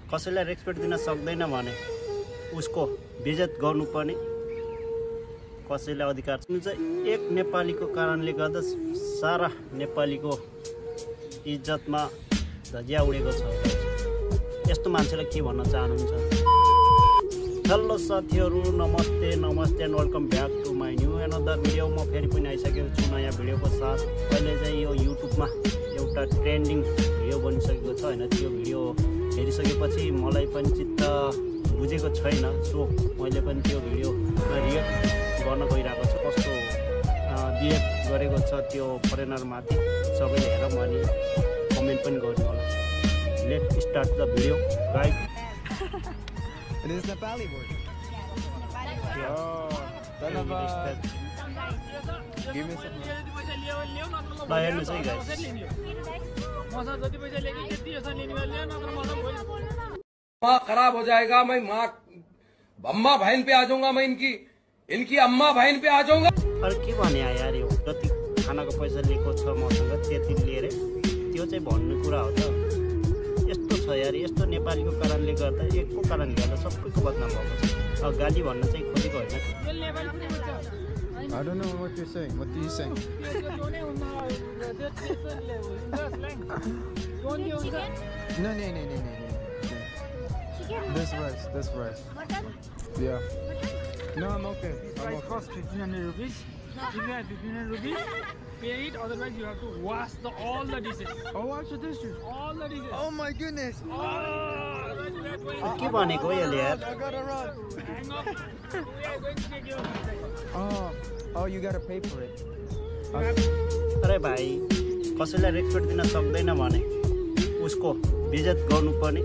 कसैलाई रेस्पेक्ट दिन सक्दैन भने उसको बेइज्जत गर्नुपर्ने कसैलाई अधिकार छ। एक नेपालीको कारणले गर्दा सारा नेपालीको इज्जतमा धजिया उडेको छ। यस्तो मान्छेलाई के भन्न चाहनुहुन्छ? हेलो साथीहरू, नमस्ते and welcome back to my new another video. म फेरि पनि आइसकेको छु नयाँ भिडियोको साथ। अहिले चाहिँ यो युट्युबमा एउटा ट्रेन्डिङ भिडियो बनिसकेको छ होइन। त्यो भिडियो हेरिसकेपछि मलाई पनि चित्त बुझेको छैन, सो मैले पनि त्यो भिडियोमा रिएक्ट गर्न गइरहेको छु। कस्तो बिहेभ गरेको छ त्यो फरेनरमाथि सबैले हेरौँ अनि कमेन्ट पनि गर्नु होला। Let start the video guys. It is Nepali word. Yeah. Oh, son of a... Give me some. हेर्नुहोस् है गाइस, माँ खराब हो जाएगा। मैं माँ अम्मा बहन पे आ जाऊंगा। मैं इनकी अम्मा बहन पे आ जाऊंगा। अरे के भने यार, यो जति खानाको पैसा लिएको छ मसँग त्यति लिएर त्यो चाहिँ भन्ने कुरा हो त। यस्तो छ यार, यस्तो नेपालीको कारणले गर्दा, एकको कारणले गर्दा सबैको बदनाम भएको छ। अब गाली भन्न चाहिँ खोजेको होइन। I don't know what you're saying. What do you say? No. This rice. Yeah. No, I'm okay. Price cost 1500 rupees. If you have 1500 rupees, pay it. Otherwise, you have to wash all the dishes. Oh, watch the dishes. All the dishes. Oh my goodness. के भनेको यसले यार? I gotta run. Hang on. We are going to take your Oh, you gotta pay for it. अरे भाइ, कसैलाई respect दिन सक्दैन भने उसको बेइज्जत गर्नुपर्ने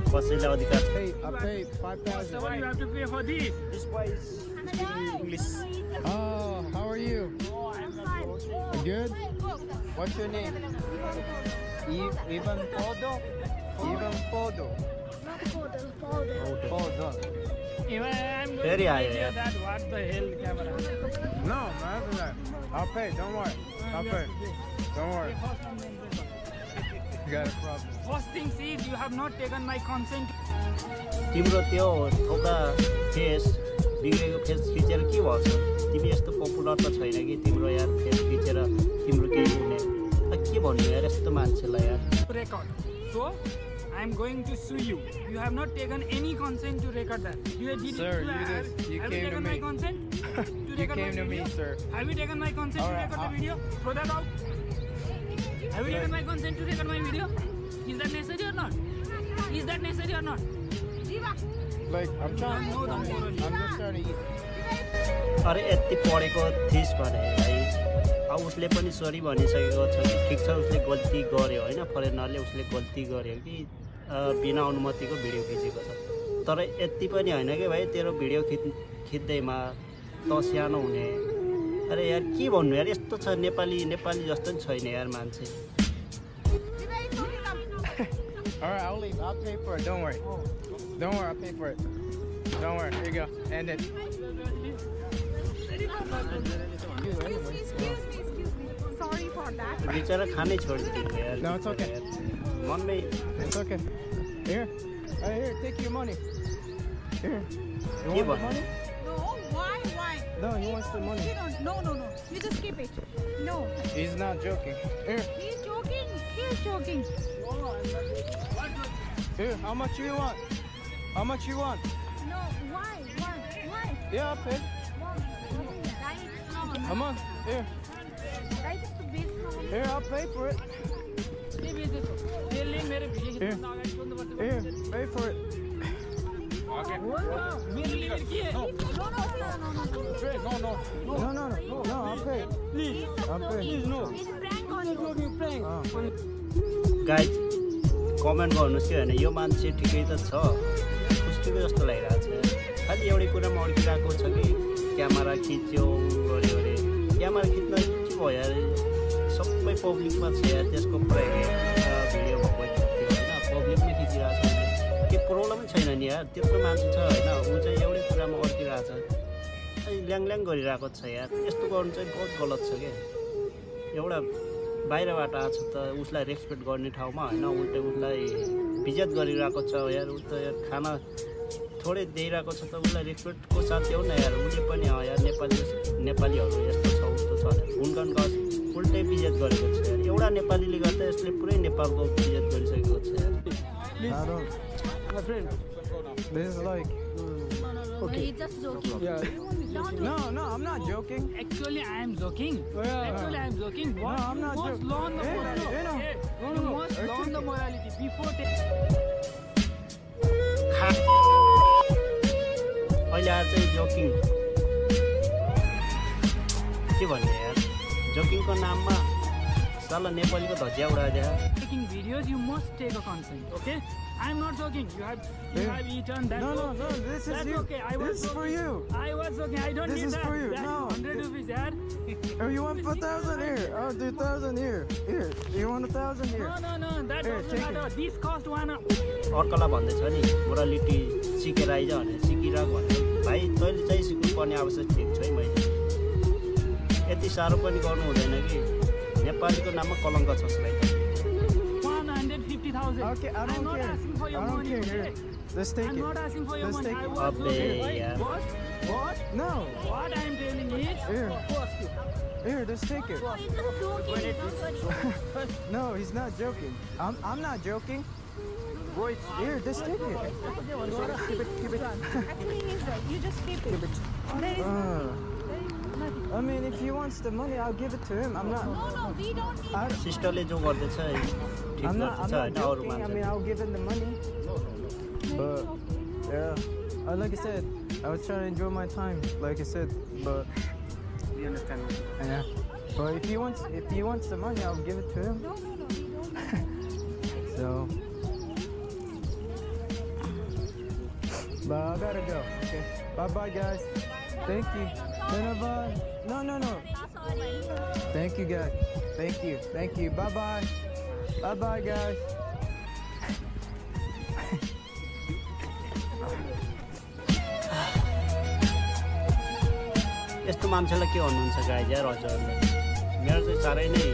कसैलाई अधिकार छ। Hey, I paid 5,000. So you have to pay for this. This boy is speaking English. Oh, how are you? Good? What's your name? Ivan Podo? Even I'm going Very to high, tell you yeah. that what the hell camera. No, man. I'll pay. Don't worry. I'll pay. Don't worry. You got a problem. First thing is you have not taken my consent. तिम्रो त्यो थोका face बिग्रेको face खिचेर के भन्छ? तिमी यस्तो popular त छैन कि तिम्रो यार फेस खिचेर तिम्रो केही हुने। के भन्नु यार यस्तो मान्छेलाई यार। Record. So I am going to sue you. You have not taken any consent to record that. Sir, you have came you taken to my me. consent to You record came my to me, video? sir. Have you taken my consent to Alright, record the video? Throw that out. Have you taken my consent to record my video? Is that necessary or not? Is that necessary or not? Like, I'm trying. No, I'm just trying to eat. अरे यति पढेको थिइस् भने भाइ, अब उसले पनि sorry भनिसकेको छ कि ठिक छ उसले गल्ती गर्यो होइन। फरेनरले उसले गल्ती गर्यो कि बिना अनुमतिको भिडियो खिचेको छ। तर यति पनि होइन कि भाइ तेरो भिडियो खिच्दैमा त सानो हुने। अरे यार के भन्नु यार, यस्तो छ नेपाली जस्तो नि छैन यार मान्छे। Alright, I'll leave. I'll pay for it. Don't worry. I'll pay for it. Don't worry. Here you go. End it. Sorry for that. बिचरा खानै छोडिदिनु यार। No, it's okay. मनमै It's okay. Here. Here, take your money. Here. You के want the भन्नु? money? No, why? No, he wants the money. No. You just keep it. No. He's not joking. Here. He's joking. Here, how much you want? No, why? Yeah, I'll pay. Come on. Here. Here, I'll pay for it. Here, pay for it. मेरे लिए लड़की है। No, I'll pay. Please. I'll pay. No. Guys comment गर्नुहोस् कि होइन, यो मान्छे ठिकै त छ, खुस्कीको जस्तो लागिरहेको छ। खालि एउटै कुरामा अड्किरहेको छ कि क्यामेरा खिच्यो गऱ्यो अरे। क्यामेरा खिच्न के भयो यार, सबै पब्लिकमा छ यार। त्यसको प्राइभेट भिडियो भएको थियो होइन, पब्लिकमै खिचिरहेको छ। केही प्रब्लमै छैन नि यार, त्यत्रो मान्छे छ होइन। ऊ चाहिँ एउटै कुरामा अड्किरहेको छ, ल्याङ गरिरहेको छ यार। यस्तो गर्नु चाहिँ बहुत गलत छ क्या। एउटा बाहिरबाट आछ त उसलाई रेस्पेक्ट गर्ने ठाउँमा हैन उल्टै उसलाई बिजत गरिरहेको छ यार। ऊ त यार खाना थोरै दिइरहेको छ त उसलाई रेस्पेक्टको साथ देऊ न यार। उसले पनि यार नेपालीहरू यस्तो छ उस्तो छ गुणगान गर्छ, उल्टै बिजत गरेको छ यार। एउटा नेपालीले गर्दा यसले पुरै नेपालको बिजत गरिसकेको छ यार। Please. I don't. My friend. This is like. Okay. He's just joking. Yeah. Don't No, I'm not joking. Actually, I am joking. Yeah. Actually, I am joking. What? I'm not you must joking. learn the Hey, morality. hey, no. Hey, No, you no. must It's learn the okay. morality before अहिले आएर चाहिँ joking के भन्ने यार। जोकिङको नाममा साला नेपालीको धजिया उडाइदियो। taking videos. You must take a consent. Okay? I am not joking. You have eaten that. No, this is That's you. okay. I was This is for you. I was joking. I don't This need is that. for you. That's No. 100 rupees, yaar. Oh, you want 4,000 here? I'll do 1,000 here. Here, you want 1,000 here? No. That Here, doesn't take matter. This cost one. अर्कोलाई भन्दैछ नि morality सिकेर आइज भने सिकिरहेको भने भाइ तैँले चाहिँ सिक्नुपर्ने आवश्यक थिएको छ है। मैले यति साह्रो पनि गर्नु हुँदैन कि नेपालीको नाममा कलङ्क छ भाइ। 150,000. Okay, I I'm don't not care. asking for your I don't money. care. Here, Okay? let's take I'm it. not asking for your Let's money. take I it. was Abbe, joking. yaar. What? No. What I'm telling is. Here. Here, let's take it. He's just joking. Don't worry. No, he's not joking. I'm not joking. Here, just take it. Keep it. Actually, he's right. You just keep it. There is nothing. I mean, if he wants the money, I'll give it to him. I'm not. No, we don't need it. सिस्टरले जो गर्दैछ ठिक I'm गर्दैछ not होइन। अरू joking. I mean, मान्छे I'll give him the money. But yeah, like I said, I was trying to enjoy my time. Like I said, but you understand? yeah. But if he wants the money, I'll give it to him. No, we don't. So, but I gotta go. Okay. Bye, bye, guys. Thank you. Bye. No. Thank you, guys. Thank you. Bye, bye, guys. यस्तो मान्छेलाई के भन्नुहुन्छ guys यार हजुरहरूले। मेरो चाहिँ साह्रै नै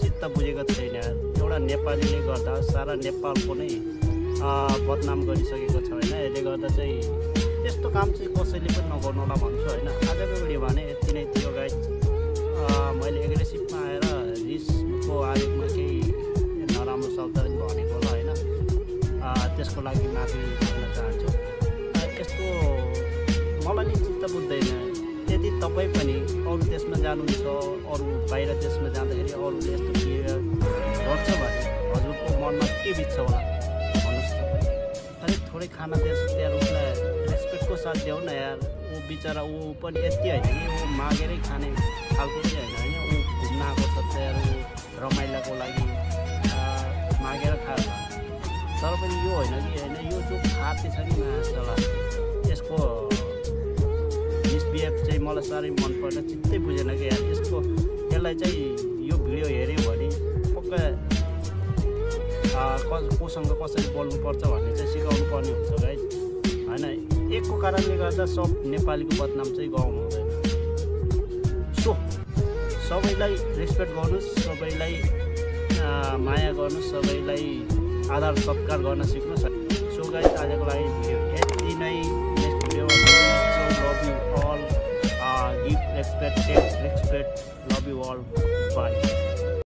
चित्त बुझेको छैन यार। एउटा नेपालीले गर्दा सारा नेपालको नै बदनाम गरिसकेको छ होइन। यसले गर्दा चाहिँ यस्तो काम चाहिँ कसैले पनि नगर्नु होला भन्छु होइन। आजको भिडियो भने यति नै थियो गाइज। मैले एग्रेसिभमा आएर रिसको आवेगमा केही नराम्रो शब्द भनेको होला होइन। त्यसको लागि माफी माग्न चाहन्छु। यस्तो मलाई नि चित्त बुझ्दैन। यदि तपाईँ पनि अरू देशमा जानुहुन्छ, अरू बाहिर देशमा जाँदाखेरि अरूले यस्तो बिहेभियर गर्छ भने हजुरको मनमा के बित्छ होला भन्नुहोस् त। अलिक थोरै खाना देश यार उसलाई रेस्पेक्टको साथ देऊ न यार। ऊ बिचरा ऊ पनि यति होइन कि ऊ मागेरै खाने खालको चाहिँ होइन। ऊ घुम्न आएको छ त यार। ऊ रमाइलोको लागि मागेर खायो तर पनि यो होइन कि होइन। यो जो खाते छ नि मासला यसको मिसबिहेभ चाहिँ मलाई साह्रै मन पर्छ। चित्तै बुझेन कि यार। यसलाई चाहिँ यो भिडियो हेऱ्यो भने पक्का कोसँग कसरी बोल्नुपर्छ भन्ने चाहिँ सिकाउनु पर्ने हुन्छ गाइज होइन। एकको कारणले गर्दा सब नेपालीको बदनाम चाहिँ गाउँमा हुँदैन। सो सबैलाई रेस्पेक्ट गर्नुहोस्, सबैलाई माया गर्नुहोस्, सबैलाई आदर सत्कार गर्न सिक्नुहोस्। सो गाइज आजको लागि भिडियो यति नै। नेक्स्ट भिडियोमा love you all, give respect, take respect, love you all, by.